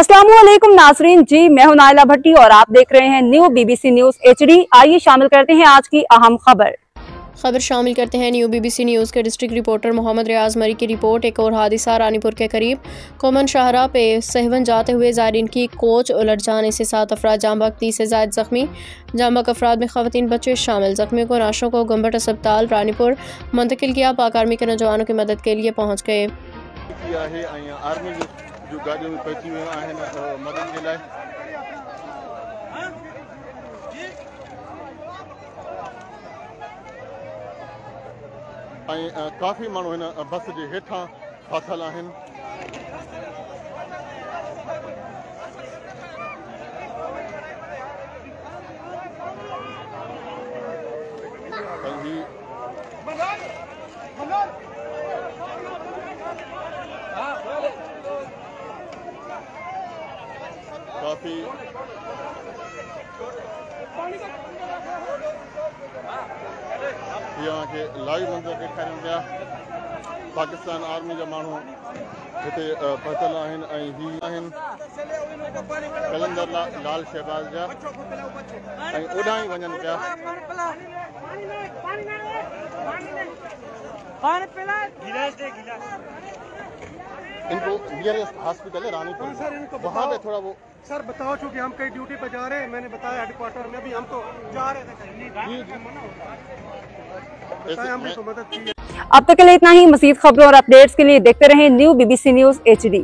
अस्सलामुअलैकुम नाजरीन जी, मैं हूं नाइला भट्टी और आप देख रहे हैं न्यू BBC न्यूज HD। आइए शामिल करते हैं आज की अहम खबर शामिल करते हैं न्यू BBC न्यूज़ के डिस्ट्रिक्ट रिपोर्टर मोहम्मद रियाज मरी की रिपोर्ट। एक और हादसा रानीपुर के करीब कोमन शाहरा पे सहवन जाते हुए ज़ायरीन की कोच उलट जाने से 7 अफराद जांबक, 30 से ज़ायद जख्मी। जांबक अफराद में ख़वातीन बच्चे शामिल। जख्मियों को नाशों को गंबट अस्पताल रानीपुर मुंतकिल किया। पाक आर्मी के नौजवानों की मदद के लिए पहुँच गए। काफ़ी माण्हू हिन बस जे हेठां फाथल आहिनि। काफ़ी के लाइव मंज़र ॾेखारियूं पिया। पाकिस्तान आर्मी जा माण्हू हिते पहुतल आहिनि ऐं ही आहिनि कलंदर लाल शहबाज जा ऐं ओॾां ई वञनि पिया। इनको नियरेस्ट हॉस्पिटल है रानीपुर, वहाँ पे थोड़ा वो सर बताओ, चूँकि हम कई ड्यूटी पे जा रहे हैं, मैंने बताया हेडक्वार्टर में भी हम तो जा रहे थे कहीं। हमने तो मदद की है। अब तक के लिए इतना ही। मज़ीद खबरों और अपडेट्स के लिए देखते रहें न्यू BBC न्यूज HD।